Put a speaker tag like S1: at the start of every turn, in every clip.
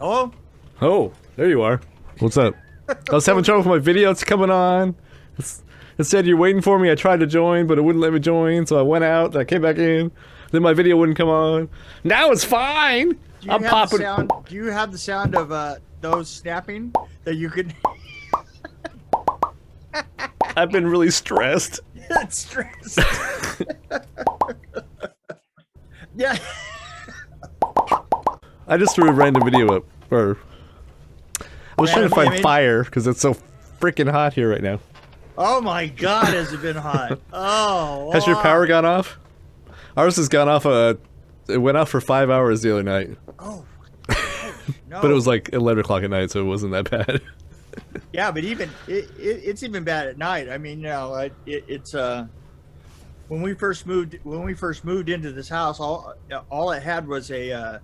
S1: Hello?
S2: Oh, there you are. What's up? I was having trouble with my video. It's coming on. It said you're waiting for me. I tried to join, but it wouldn't let me join, so I went out. I came back in. Then my video wouldn't come on. Now it's fine. I'm popping.
S1: Do you have the sound of those snapping that you could?
S2: I've been really stressed.
S1: Stressed. Yeah.
S2: I just threw a random video up. Or I was trying to find fire because it's so freaking hot here right now.
S1: Oh my God, has it been hot? Oh.
S2: Has your power gone off? Ours has gone off. It went off for 5 hours the other night.
S1: Oh. No.
S2: But it was like 11 o'clock at night, so it wasn't that bad.
S1: Yeah, but even it's even bad at night. I mean, you know, it's when we first moved into this house, all it had was an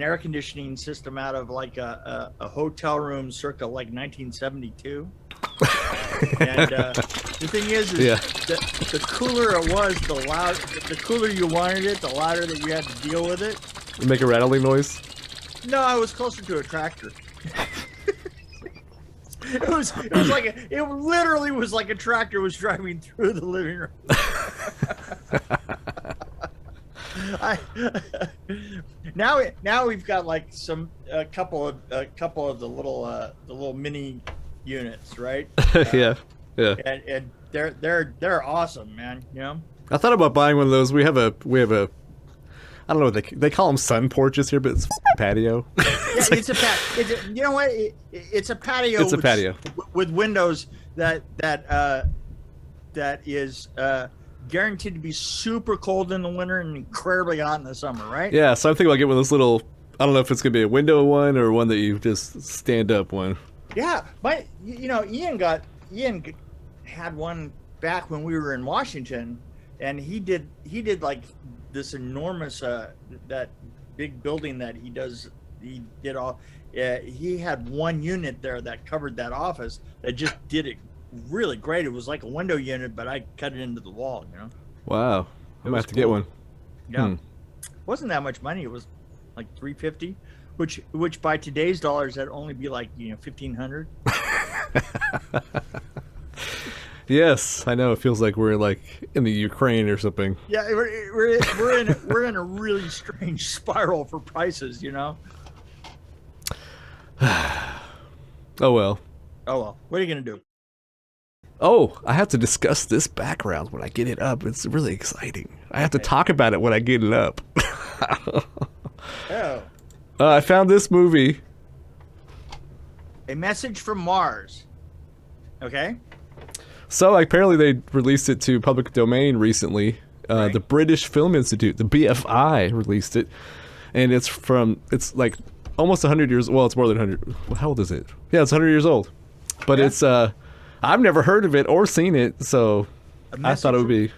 S1: air conditioning system out of like a hotel room circa like 1972. And the thing is
S2: yeah.
S1: the cooler it was, the cooler you wanted it, the louder that you had to deal with it.
S2: Make a rattling noise?
S1: No, I was closer to a tractor. It literally was like a tractor was driving through the living room. Now we've got like a couple of the little mini units, right?
S2: Yeah.
S1: And they're awesome, man. You know.
S2: I thought about buying one of those. We have a I don't know what they call them, sun porches here, but it's patio.
S1: Yeah, it's a patio. You know what? It's a patio.
S2: It's a patio
S1: with windows that is guaranteed to be super cold in the winter and incredibly hot in the summer, right?
S2: Yeah. So I'm thinking about getting one of those little. I don't know if it's gonna be a window one or one that you just stand up one.
S1: Yeah, Ian had one back when we were in Washington, and he did like this enormous that big building that he did all. He had one unit there that covered that office that just did it really great. It was like a window unit, but I cut it into the wall. You know.
S2: Wow, I might have to get one.
S1: Yeah, wasn't that much money. It was like $350, which by today's dollars that'd only be like $1,500.
S2: Yes, I know. It feels like we're like in the Ukraine or something.
S1: Yeah, we're in a really strange spiral for prices, you know.
S2: Oh well.
S1: Oh well. What are you gonna do?
S2: Oh, I have to discuss this background when I get it up. It's really exciting. I have to talk about it when I get it up.
S1: Oh.
S2: I found this movie.
S1: A Message from Mars. Okay.
S2: So apparently they released it to public domain recently.
S1: Right.
S2: The British Film Institute, the BFI, released it, and it's like almost 100 years. Well, it's more than 100. How old is it? Yeah, it's 100 years old. But it's I've never heard of it or seen it, so I thought it would be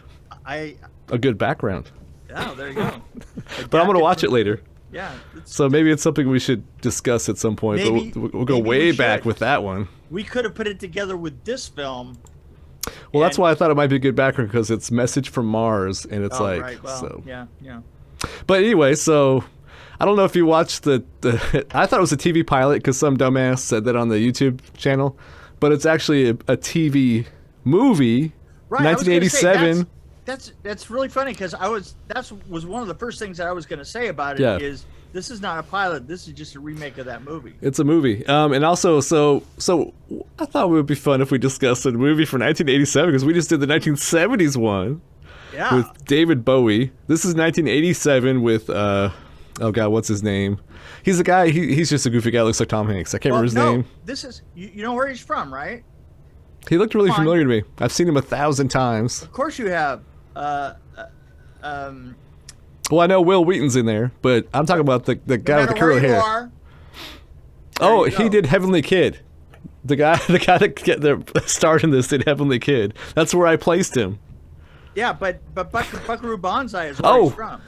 S2: a good background.
S1: Oh, there you go.
S2: But I'm gonna watch it later.
S1: Yeah.
S2: So maybe it's something we should discuss at some point.
S1: Maybe,
S2: but we'll go way back with that one.
S1: We could have put it together with this film.
S2: Well, that's why I thought it might be a good background, because it's Message from Mars, and it's
S1: right. Well,
S2: so.
S1: Yeah.
S2: But anyway, so I don't know if you watched the I thought it was a TV pilot because some dumbass said that on the YouTube channel, but it's actually a TV movie,
S1: right,
S2: 1987.
S1: That's really funny because that was one of the first things that I was going to say about it is this is not a pilot. This is just a remake of that movie.
S2: It's a movie. And also, so I thought it would be fun if we discussed a movie from 1987 because we just did the 1970s one.
S1: Yeah.
S2: With David Bowie. This is 1987 with, oh God, what's his name? He's a guy, he's just a goofy guy, looks like Tom Hanks. I can't remember his name.
S1: This is, you know where he's from, right?
S2: He looked really familiar to me. I've seen him 1,000 times.
S1: Of course you have.
S2: Well, I know Will Wheaton's in there, but I'm talking about the guy with the curly hair. Oh, he did Heavenly Kid. The guy that starred in this did Heavenly Kid. That's where I placed him.
S1: Yeah, but Buckaroo Banzai is where he's from.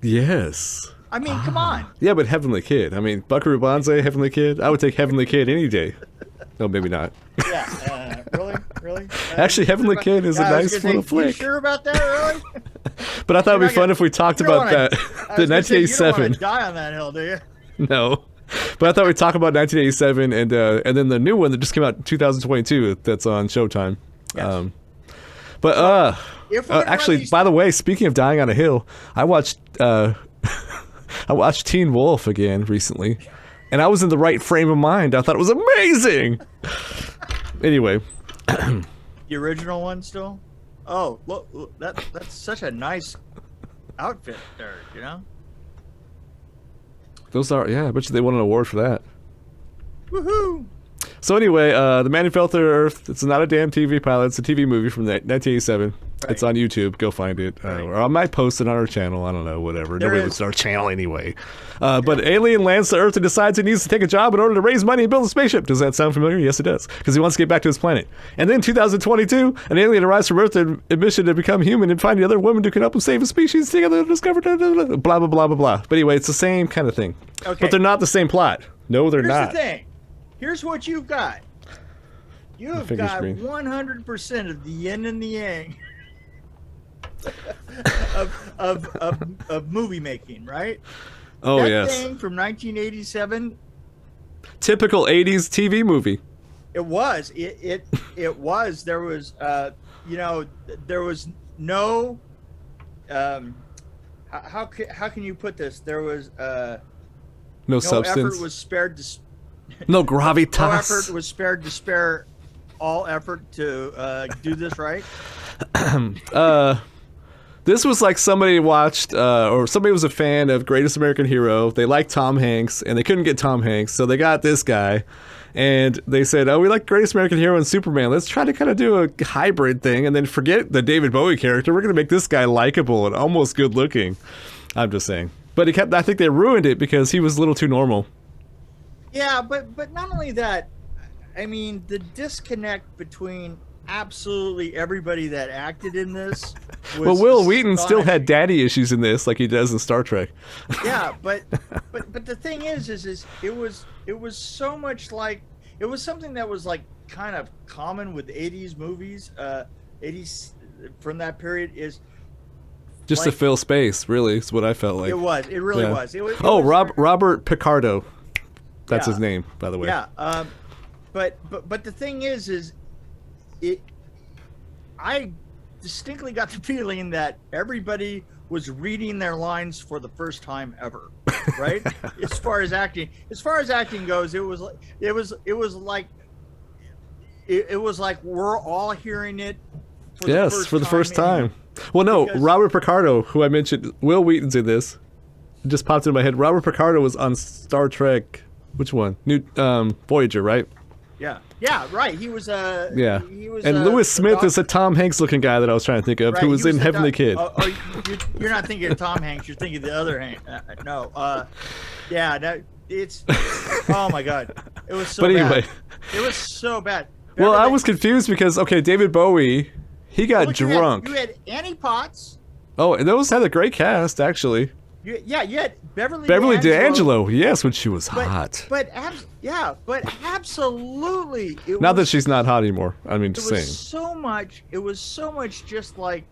S2: Yes.
S1: I mean, come on.
S2: Yeah, but Heavenly Kid. I mean, Buckaroo Banzai, Heavenly Kid. I would take Heavenly Kid any day. No, maybe not.
S1: Yeah, really?
S2: Actually, Heavenly Kid is a nice little flick.
S1: You sure about that, really?
S2: But I thought it'd be fun if we talked about that. The 1987.
S1: You don't want to die on that hill, do you?
S2: No. But I thought we'd talk about 1987 and then the new one that just came out in 2022 that's on Showtime.
S1: Yes.
S2: But
S1: If we're gonna
S2: actually,
S1: run these-
S2: by the way, speaking of dying on a hill, I watched Teen Wolf again recently, and I was in the right frame of mind. I thought it was amazing. Anyway,
S1: the original one still. Oh, look, that's such a nice outfit there. You know.
S2: those are I bet you they won an award for that.
S1: Woohoo!
S2: So anyway, The Man Who Fell to Earth, it's not a damn TV pilot, it's a TV movie from 1987.
S1: Right.
S2: It's on YouTube, go find it.
S1: Right.
S2: Or I might post it on our channel, I don't know, whatever.
S1: There
S2: Nobody
S1: is-
S2: looks at our channel anyway. But alien lands to Earth and decides he needs to take a job in order to raise money and build a spaceship. Does that sound familiar? Yes, it does. Because he wants to get back to his planet. And then 2022, an alien arrives from Earth on a mission to become human and find another woman who can help him save his species. Together to discover blah, blah, blah, blah, blah. But anyway, it's the same kind of thing.
S1: Okay.
S2: But they're not the same plot. No, they're
S1: Here's
S2: not.
S1: the thing. Here's what you've got. You've
S2: fingers
S1: got
S2: green.
S1: 100% of the yin and the yang of movie making, right?
S2: Oh,
S1: that
S2: yes.
S1: thing from 1987.
S2: Typical 80s TV movie.
S1: It was. It was. There was. There was no. How can you put this? There was.
S2: No
S1: No
S2: substance.
S1: effort was spared to.
S2: No
S1: No
S2: gravitas.
S1: effort was spared to spare all effort to do this right.
S2: This was like somebody watched, or somebody was a fan of Greatest American Hero. They liked Tom Hanks, and they couldn't get Tom Hanks, so they got this guy. And they said, oh, we like Greatest American Hero and Superman. Let's try to kind of do a hybrid thing, and then forget the David Bowie character. We're going to make this guy likable and almost good looking. I'm just saying. But I think they ruined it because he was a little too normal.
S1: Yeah, but not only that, I mean the disconnect between absolutely everybody that acted in this. Was
S2: Well, Will Wheaton still had
S1: astonishing.
S2: daddy issues in this, like he does in Star Trek.
S1: Yeah, but the thing is it was so much like it was something that was like kind of common with 80s movies, 80s from that period is
S2: Just to
S1: like-
S2: fill space, really, is what I felt like.
S1: it really
S2: Yeah.
S1: was. It was
S2: Robert Picardo. That's
S1: Yeah.
S2: his name, by the way.
S1: Yeah, but the thing is it. I distinctly got the feeling that everybody was reading their lines for the first time ever, right? as far as acting goes, it was like we're all hearing it.
S2: For the first time. Well, no,
S1: Because-
S2: Robert Picardo, who I mentioned, Will Wheaton's in this. It just popped into my head. Robert Picardo was on Star Trek. Which one? Voyager, right?
S1: Yeah, right. He was
S2: Yeah.
S1: He was,
S2: And Lewis Smith is a Tom Hanks looking guy that I was trying to think of,
S1: right,
S2: who was
S1: he
S2: in
S1: the
S2: Heavenly
S1: doc-
S2: Kid.
S1: You're not thinking of Tom Hanks. You're thinking of the other Hanks. No. Yeah. That, it's. Oh my God. It was so
S2: But
S1: bad.
S2: anyway.
S1: It was so bad.
S2: Well, I
S1: Beverly-
S2: was confused because, okay, David Bowie, he got
S1: Look,
S2: drunk.
S1: You had Annie Potts.
S2: Oh, and those had a great cast, actually.
S1: You had Beverly
S2: D'Angelo, yes, when she was hot.
S1: But absolutely.
S2: Not that she's not hot anymore. I mean,
S1: It
S2: just
S1: was
S2: saying.
S1: so much just like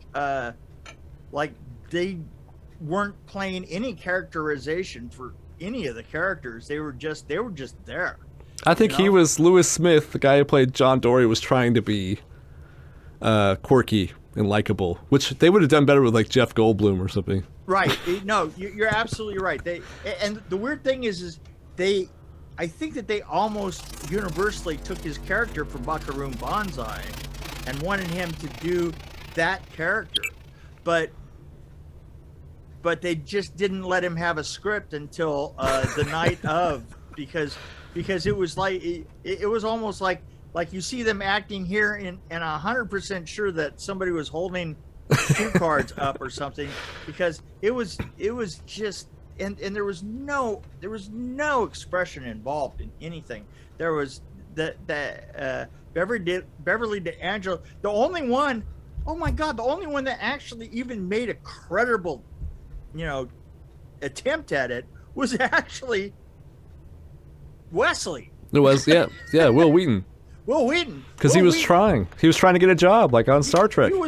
S1: they weren't playing any characterization for any of the characters. They were just there.
S2: I think
S1: you
S2: he
S1: know?
S2: was Lewis Smith, the guy who played John Dory, was trying to be quirky and likable, which they would have done better with like Jeff Goldblum or something.
S1: Right. No, you're absolutely right. And the weird thing is I think that they almost universally took his character from Buckaroo Banzai and wanted him to do that character, but they just didn't let him have a script until the night of, because it was like it was almost like you see them acting here and 100% sure that somebody was holding cue cards up or something, because it was just and there was no expression involved in anything. There was Beverly D'Angelo, the only one, oh my God, the only one that actually even made a credible attempt at it was actually Wesley.
S2: It was, yeah, Will Wheaton.
S1: Will Wheaton.
S2: Because he was trying. He was trying to get a job, like on Star Trek.
S1: He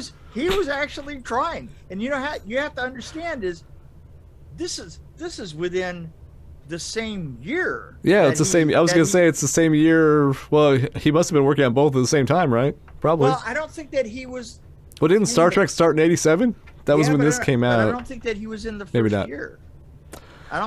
S1: was actually trying. And you know how you have to understand is this is within the same year.
S2: Yeah, it's the same. I was gonna say it's the same year. Well, he must have been working on both at the same time, right? Probably.
S1: Well, I don't think that he was.
S2: Well, didn't Star Trek start in '87? That was when this came
S1: but
S2: out.
S1: I don't think that he was in the
S2: Maybe
S1: first
S2: not.
S1: year. I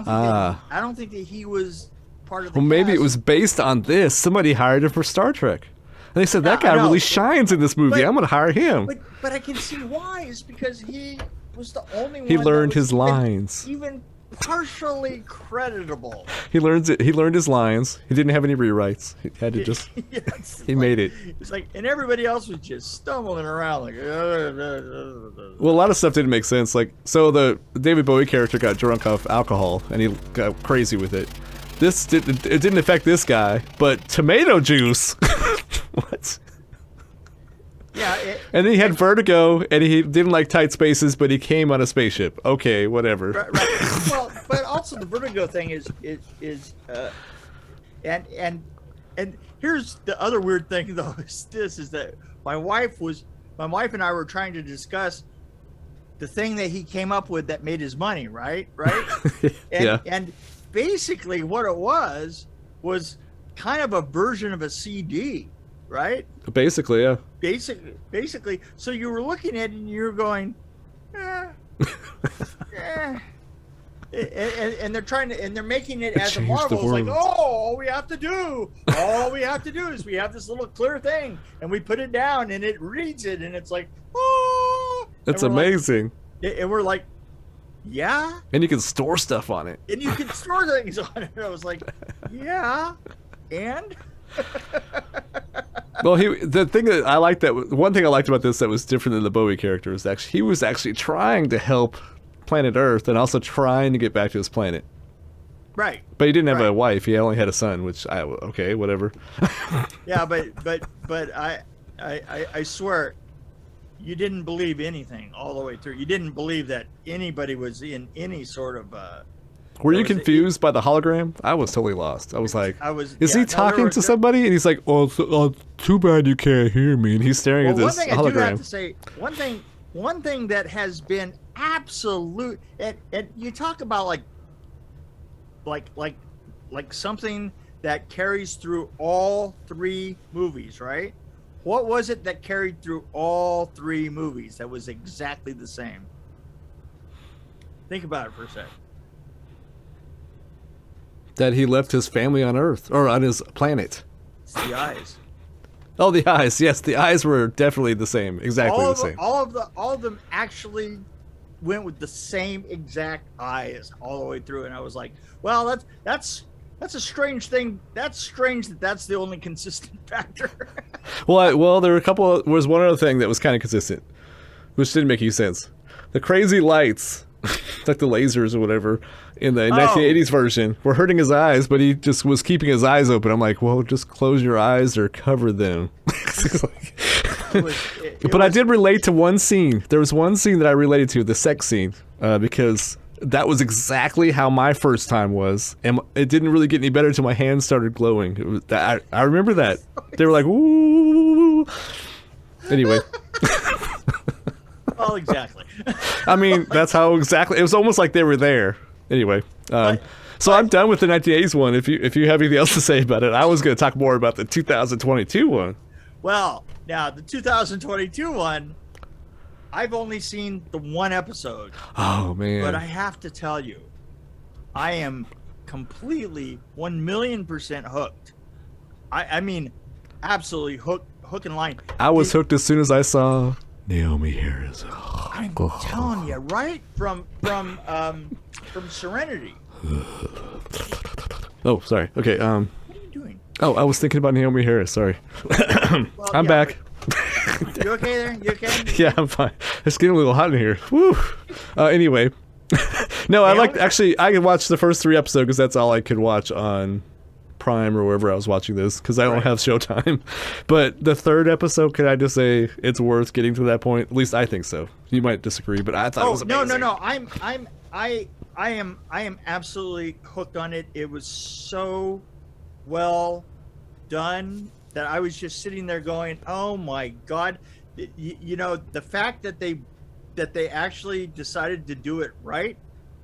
S1: don't think that he was part of the
S2: Well, maybe it
S1: cast.
S2: was based on this. Somebody hired him for Star Trek, and they said that
S1: Yeah, I
S2: guy
S1: know.
S2: really shines in this movie.
S1: But-
S2: I'm gonna hire him.
S1: But I can see why. Is because he was the only one.
S2: He
S1: that
S2: learned
S1: was
S2: his lines.
S1: Even partially creditable.
S2: He learns it. He learned his lines. He didn't have any rewrites. He had to just.
S1: Yes,
S2: He made it.
S1: It's like, and everybody else was just stumbling around like.
S2: Well, a lot of stuff didn't make sense. Like, so the David Bowie character got drunk off alcohol, and he got crazy with it. It didn't affect this guy, but tomato juice. What?
S1: Yeah.
S2: And then he had vertigo, and he didn't like tight spaces, but he came on a spaceship. Okay, whatever.
S1: Right. Well, but also the vertigo thing is and here's the other weird thing though is that my wife and I were trying to discuss the thing that he came up with that made his money, right? And basically what it was kind of a version of a CD, right?
S2: Basically, yeah.
S1: Basically, so you were looking at it and you're going, and they're making it as a
S2: changed
S1: marvel.
S2: the
S1: It's like,
S2: world.
S1: all we have to do is we have this little clear thing and we put it down and it reads it and it's like, oh,
S2: It's
S1: and we're
S2: amazing.
S1: and we're like, yeah,
S2: And you can store stuff on it.
S1: and you can store things on it. And I was like, yeah, and
S2: Well, the thing that I liked one thing I liked about this that was different than the Bowie character is actually he was actually trying to help planet Earth and also trying to get back to his planet.
S1: right.
S2: But he didn't have
S1: Right.
S2: a wife. He only had a son, which okay, whatever.
S1: Yeah, but I swear, you didn't believe anything all the way through. You didn't believe that anybody was in any sort of.
S2: Were you
S1: was-
S2: confused by the hologram? I was totally lost. I was like, is he
S1: no,
S2: talking
S1: there
S2: to somebody? And he's like, oh, too bad you can't hear me. And he's staring
S1: Well,
S2: at
S1: one
S2: this
S1: thing I do have
S2: hologram.
S1: to say, one thing that has been absolute, and you talk about like something that carries through all three movies, right? What was it that carried through all three movies that was exactly the same? Think about it for a sec.
S2: That he left his family on Earth, or on his planet.
S1: It's the eyes.
S2: Oh, the eyes. Yes, the eyes were definitely the same. Exactly the same.
S1: All of them actually went with the same exact eyes all the way through, and I was like, well, that's a strange thing. That's strange that's the only consistent factor.
S2: Well, there were was one other thing that was kind of consistent, which didn't make any sense. The crazy lights, like the lasers or whatever, in the 1980s version were hurting his eyes, but he just was keeping his eyes open. I'm like, well, just close your eyes or cover them. But I did relate to one scene. There was one scene that I related to, the sex scene, because that was exactly how my first time was, and it didn't really get any better until my hands started glowing. It was, I remember that. They were like, ooh. Anyway.
S1: Well, exactly.
S2: I mean, that's how exactly. It was almost like they were there. Anyway, so I'm done with the 1980s one. If you have anything else to say about it, I was going to talk more about the 2022 one.
S1: Well, now the 2022 one, I've only seen the one episode.
S2: Oh man!
S1: But I have to tell you, I am completely 1,000,000% hooked. I mean, absolutely hook and line.
S2: I was hooked as soon as I saw Naomi Harris.
S1: I'm telling you, right from Serenity.
S2: Oh, sorry. Okay.
S1: What are you doing?
S2: Oh, I was thinking about Naomi Harris. Sorry.
S1: Well,
S2: I'm back.
S1: You okay there? You okay?
S2: Yeah, I'm fine. It's getting a little hot in here. Woo. Anyway. No, I could watch the first 3 episodes because that's all I could watch on Prime or wherever I was watching this because I don't have Showtime. But the 3rd episode, can I just say it's worth getting to that point? At least I think so. You might disagree, but I thought it was amazing.
S1: No. I am absolutely hooked on it. It was so well done that I was just sitting there going, "Oh my God!" You know, the fact that they actually decided to do it right.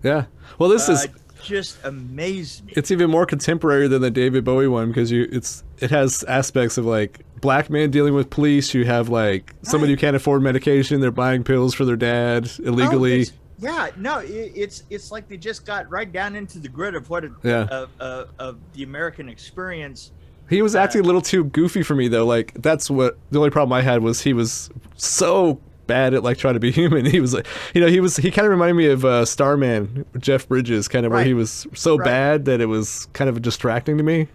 S2: Yeah. Well, this is
S1: just amazed me.
S2: It's even more contemporary than the David Bowie one because it has aspects of like black man dealing with police. You have like somebody who can't afford medication. They're buying pills for their dad illegally.
S1: It's like they just got right down into the grit of what of the American experience.
S2: He was acting a little too goofy for me though. Like that's what the only problem I had was he was so bad at like trying to be human. He was like, he kind of reminded me of Starman, Jeff Bridges, kind of where he was so bad that it was kind of distracting to me.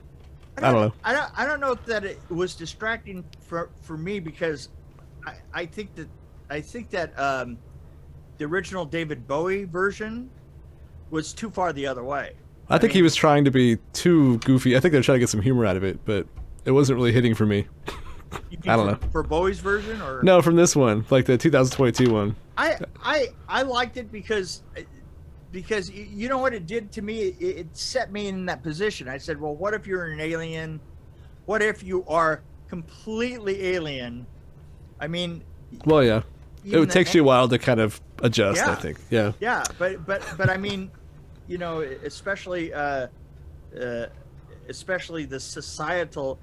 S2: I don't know.
S1: I don't know that it was distracting for me because I think that the original David Bowie version was too far the other way.
S2: I think he was trying to be too goofy. I think they're trying to get some humor out of it, but it wasn't really hitting for me. I don't know.
S1: For Bowie's version or
S2: no, from this one, like the 2022 one.
S1: I liked it because you know what it did to me? It set me in that position. I said, well, what if you're an alien? What if you are completely alien? I mean,
S2: well, yeah, it takes you a while to kind of adjust.
S1: Yeah.
S2: I think, yeah,
S1: but I mean, you know, especially the societal,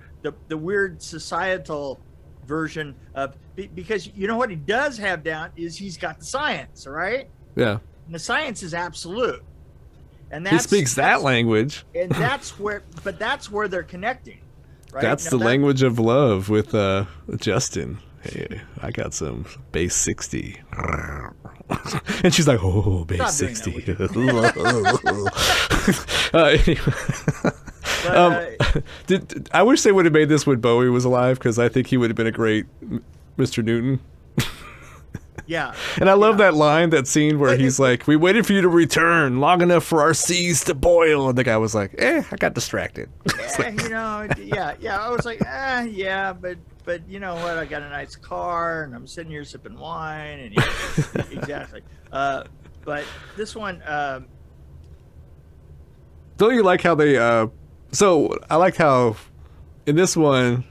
S1: the weird societal version of, because you know what he does have down is he's got the science, right?
S2: Yeah.
S1: And the science is absolute, and
S2: he speaks that language,
S1: and that's where they're connecting. Right?
S2: That's the language of love with Justin. Hey, I got some base 60, and she's like, "Oh, base 60." I wish they would have made this when Bowie was alive because I think he would have been a great Mr. Newton.
S1: Yeah.
S2: And I love that line, that scene where he's like, we waited for you to return long enough for our seas to boil. And the guy was like, I got distracted.
S1: You know, I was like, yeah, but you know what? I got a nice car and I'm sitting here sipping wine. And exactly. But this one.
S2: Don't you like how they, so I like how in this one,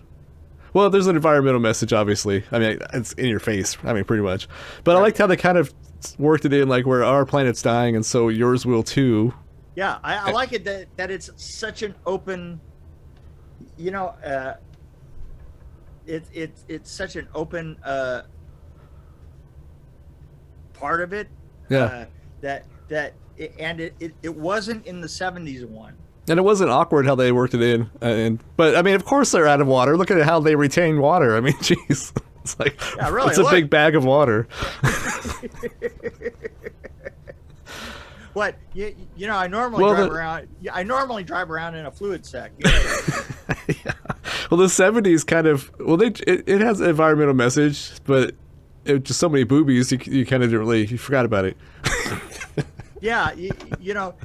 S2: well, there's an environmental message, obviously. I mean, it's in your face. I mean, pretty much. But I liked how they kind of worked it in, like where our planet's dying, and so yours will too.
S1: Yeah, I like it that it's such an open, you know, it's such an open part of it.
S2: Yeah.
S1: It wasn't in the 70s one.
S2: And it wasn't awkward how they worked it in. But, I mean, of course they're out of water. Look at how they retain water. I mean, jeez. It's like,
S1: yeah, really,
S2: it's a big bag of water.
S1: What? You know, I normally drive around in a fluid sack. You know?
S2: Yeah. Well, the 70s kind of, well, it has an environmental message, but it just so many boobies, you kind of didn't really, you forgot about it.
S1: Yeah, you know,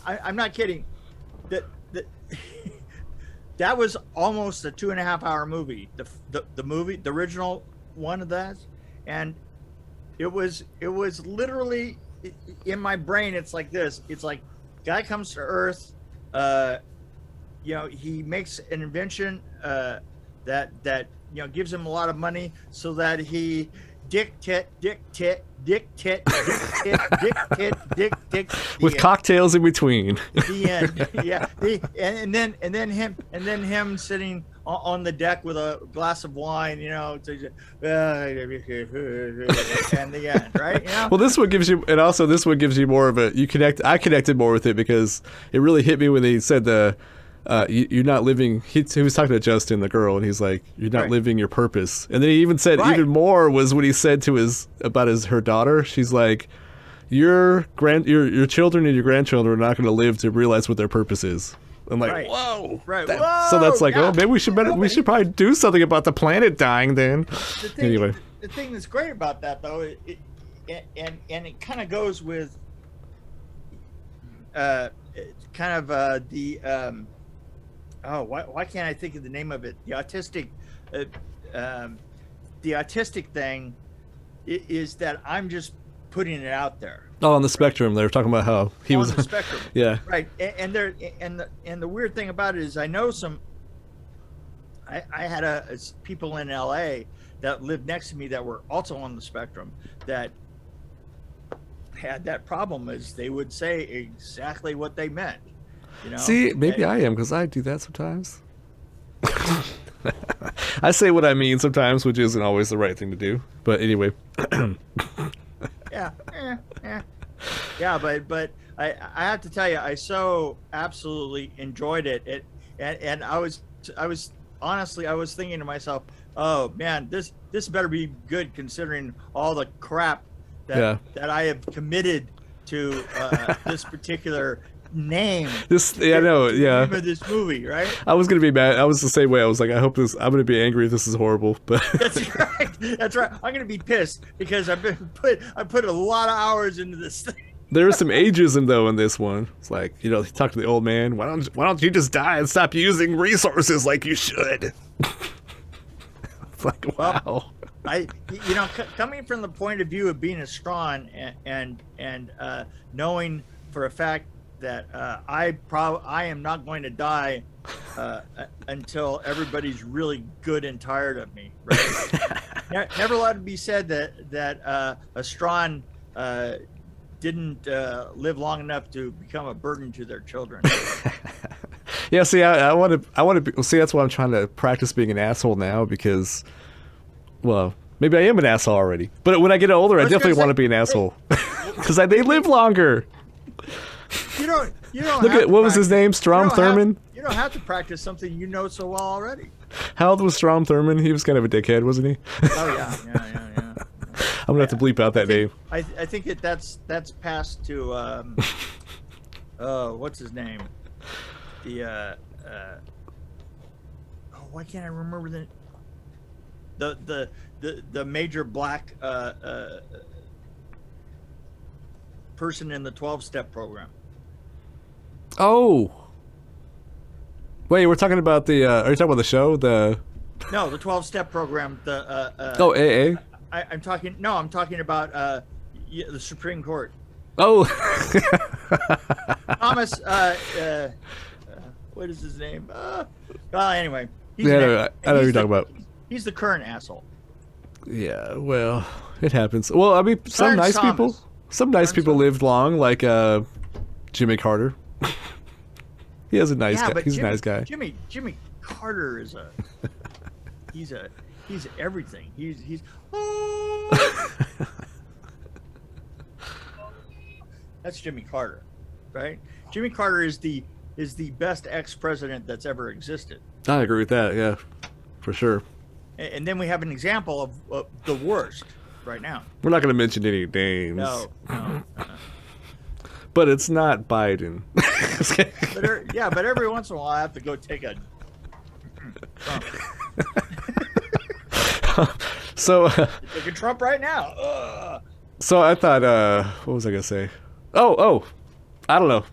S1: I'm not kidding. That was almost a 2.5-hour movie. The movie, the original one of that, and it was literally in my brain. It's like this. It's like guy comes to Earth. You know, he makes an invention that you know gives him a lot of money so that he dictate
S2: with cocktails in between.
S1: The end. Yeah. And then him sitting on the deck with a glass of wine, you know, and the end, right? You know?
S2: Well, this one gives you, and also this one gives you more of a, I connected more with it because it really hit me when they said you're not living, he was talking to Justin, the girl, and he's like, you're not living your purpose. And then he even said, even more was what he said to her daughter. She's like, your children and your grandchildren are not going to live to realize what their purpose is. I'm like, whoa.
S1: Right.
S2: So that's like, maybe we should probably do something about the planet dying then. Anyway.
S1: The thing that's great about that though, it kind of goes with why can't I think of the name of it? The autistic thing is that I'm just putting it out there.
S2: Oh, on the spectrum, they were talking about how he was
S1: on the spectrum.
S2: Yeah,
S1: right. And the weird thing about it is, I know some. I had people in LA that lived next to me that were also on the spectrum that had that problem, is they would say exactly what they meant. You know.
S2: See, maybe I am, because I do that sometimes. I say what I mean sometimes, which isn't always the right thing to do. But anyway.
S1: Yeah. Yeah, but I have to tell you, I so absolutely enjoyed it. And I was honestly, I was thinking to myself, oh man, this better be good considering all the crap that I have committed to this particular name.
S2: I know, yeah.
S1: Name of this movie, right?
S2: I was gonna be mad. I was the same way. I was like, I'm gonna be angry if this is horrible. But
S1: That's right. That's right. I'm gonna be pissed because I put a lot of hours into this thing.
S2: There is some ageism though in this one. It's like, you know, he talked to the old man. Why don't you just die and stop using resources like you should? It's like, wow.
S1: Well, coming from the point of view of being a Strawn and knowing for a fact that I am not going to die until everybody's really good and tired of me. Right? Never let it be said that a Strawn didn't live long enough to become a burden to their children.
S2: Yeah, see, I want to see. That's why I'm trying to practice being an asshole now, because, well, maybe I am an asshole already. But when I get older, I definitely want to be an asshole, because they live longer.
S1: You don't
S2: look at what was his name, Strom Thurmond.
S1: You don't have to practice something you know so well already.
S2: How old was Strom Thurmond? He was kind of a dickhead, wasn't he?
S1: Oh yeah.
S2: I'm gonna have to bleep out that name.
S1: I think that's passed to what's his name? The why can't I remember the major black person in the 12-step program?
S2: Oh, wait, we're talking about the are you talking about the show?
S1: No, the 12-step program.
S2: AA.
S1: I'm talking about the Supreme Court.
S2: Oh.
S1: Thomas, what is his name? Well, anyway.
S2: I know what you're talking about.
S1: He's the current asshole.
S2: Yeah, well, it happens. Well, I mean, some nice people lived long, like Jimmy Carter. He is a nice guy. He's a nice guy.
S1: Jimmy Carter is he's everything. He's That's Jimmy Carter, right? Jimmy Carter is the best ex-president that's ever existed.
S2: I agree with that. Yeah, for sure.
S1: And then we have an example of the worst right now.
S2: We're not going to mention any names.
S1: No.
S2: But it's not Biden.
S1: but every once in a while I have to go take a.
S2: So.
S1: Taking Trump right now. Ugh.
S2: So I thought, what was I gonna say? Oh, I don't know.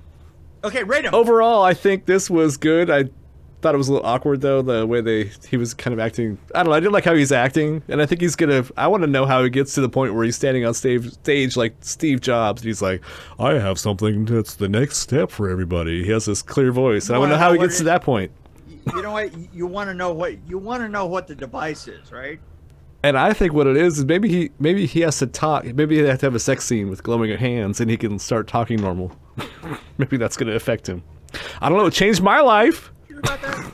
S1: Okay, rate him.
S2: Overall, I think this was good. I thought it was a little awkward though, the way he was kind of acting. I don't know. I didn't like how he's acting, and I think he's gonna. I want to know how he gets to the point where he's standing on stage like Steve Jobs, and he's like, "I have something that's the next step for everybody." He has this clear voice, and I want to know how he gets to that point.
S1: You know what? You want to know what the device is, right?
S2: And I think what it is maybe he has to talk. Maybe he has to have a sex scene with glowing hands, and he can start talking normal. Maybe that's going to affect him. I don't know. It changed my life.
S1: Sure about that?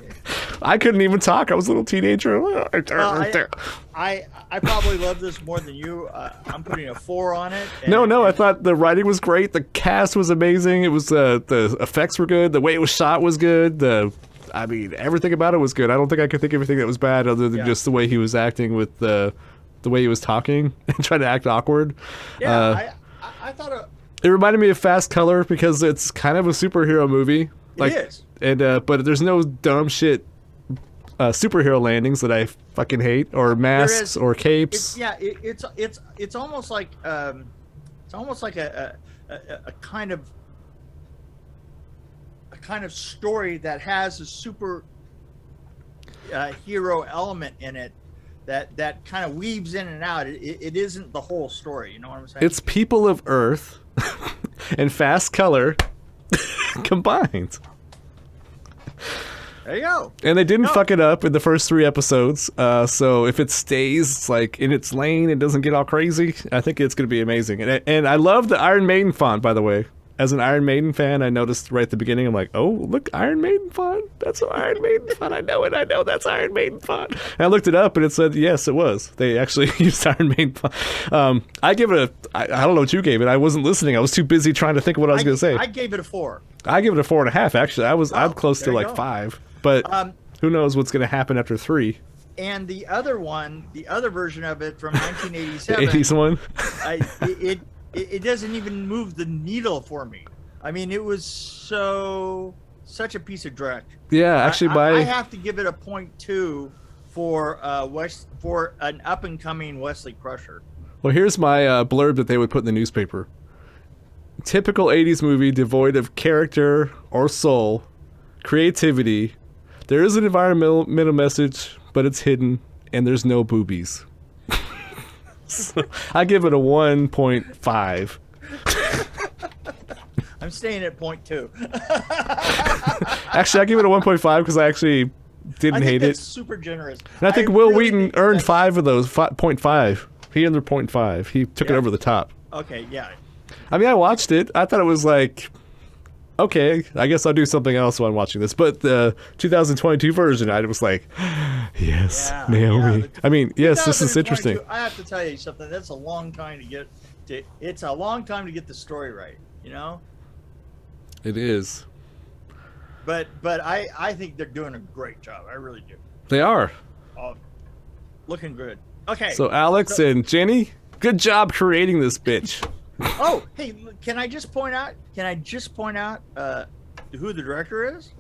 S2: I couldn't even talk. I was a little teenager.
S1: Well, I probably love this more than you. I'm putting a 4 on it.
S2: No. I thought the writing was great. The cast was amazing. It was the effects were good. The way it was shot was good. I mean, everything about it was good. I don't think I could think of anything that was bad other than just the way he was acting with the way he was talking and trying to act awkward.
S1: Yeah, I thought
S2: it reminded me of Fast Color because it's kind of a superhero movie. Like, it is. And but there's no dumb shit superhero landings that I fucking hate, or masks or capes.
S1: It's almost like a kind of story that has a super hero element in it that kind of weaves in and out. It isn't the whole story. You know what I'm saying?
S2: It's People of Earth and Fast Color combined.
S1: There you go.
S2: And they didn't fuck it up in the first 3 episodes. So if it stays like in its lane and doesn't get all crazy, I think it's going to be amazing. And I love the Iron Maiden font, by the way. As an Iron Maiden fan, I noticed right at the beginning, I'm like, oh, look, Iron Maiden font. That's an Iron Maiden font. I know it. I know that's Iron Maiden font. And I looked it up, and it said, yes, it was. They actually used Iron Maiden font. I give it I don't know what you gave it. I wasn't listening. I was too busy trying to think of what I was going to say.
S1: I gave it a 4.
S2: I give it a 4.5, actually. I'm close to like 5. But who knows what's going to happen after 3.
S1: And the other version of it from 1987.
S2: The 80s one?
S1: It doesn't even move the needle for me. I mean, it was such a piece of dreck.
S2: Yeah, actually,
S1: I have to give it a 0.2 for an up and coming Wesley Crusher.
S2: Well, here's my blurb that they would put in the newspaper. Typical 80s movie devoid of character or soul, creativity. There is an environmental message, but it's hidden, and there's no boobies. So I give it a 1.5.
S1: I'm staying at 0.2.
S2: Actually, I give it a 1.5 because I actually didn't hate it.
S1: Super generous.
S2: And I think Will Wheaton earned 5 of those, 0.5. He earned their 0.5. He took it over the top.
S1: Okay, yeah.
S2: I mean, I watched it. I thought it was like, okay, I guess I'll do something else while I'm watching this. But the 2022 version, I was like, yes, Naomi. I mean, yes, this is interesting.
S1: I have to tell you something. That's a long time to get to. It's a long time to get the story right. You know.
S2: It is.
S1: But I think they're doing a great job. I really do.
S2: They are.
S1: Looking good. Okay.
S2: So Alex and Jenny, good job creating this bitch.
S1: Oh, hey, can I just point out who the director is?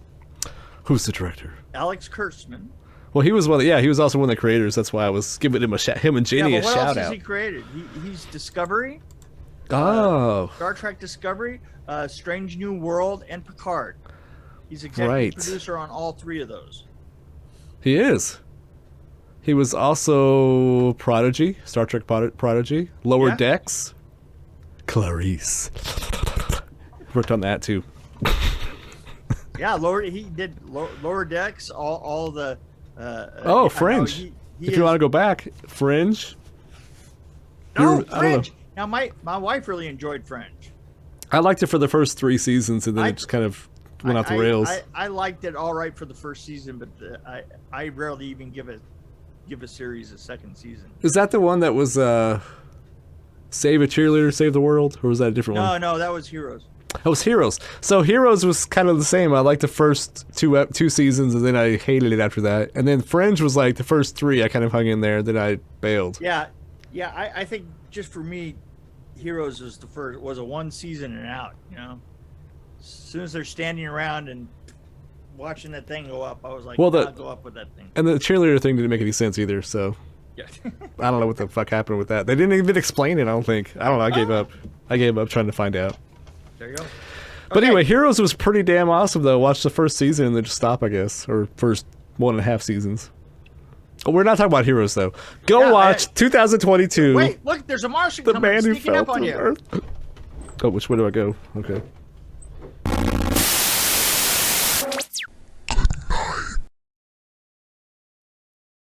S2: Who's the director?
S1: Alex Kurtzman.
S2: Well, he was he was also one of the creators. That's why I was giving him him and Jenny a shout out.
S1: What else has he created? He's Discovery.
S2: Oh.
S1: Star Trek Discovery, Strange New World, and Picard. He's executive producer on all 3 of those.
S2: He is. He was also Prodigy, Star Trek Prodigy, Lower Decks, Clarice. Worked on that too.
S1: Yeah, he did Lower Decks, all the.
S2: Fringe. If you want to go back, Fringe.
S1: No, Fringe. Now my wife really enjoyed Fringe.
S2: I liked it for the first 3 seasons, and then it just kind of went off the rails.
S1: I liked it all right for the first season, but I rarely even give a series a second season.
S2: Is that the one that was Save a Cheerleader, Save the World, or was that a different one?
S1: No, that was Heroes.
S2: That was Heroes. So Heroes was kind of the same. I liked the first two seasons, and then I hated it after that. And then Fringe was like the first 3. I kind of hung in there, then I bailed.
S1: Yeah. I think just for me, Heroes was a 1 season and out. You know, as soon as they're standing around and watching that thing go up, I was like, I'll go up with that thing.
S2: And the cheerleader thing didn't make any sense either. So
S1: yeah.
S2: I don't know what the fuck happened with that. They didn't even explain it. I don't think. I don't know. I gave up. I gave up trying to find out.
S1: There you go.
S2: But anyway, Heroes was pretty damn awesome, though. Watch the first season and then just stop, I guess, or first 1.5 seasons. Oh, we're not talking about Heroes, though. Go watch 2022.
S1: Wait, look, there's a Martian coming sneaking up on you.
S2: Oh, which way do I go? Okay.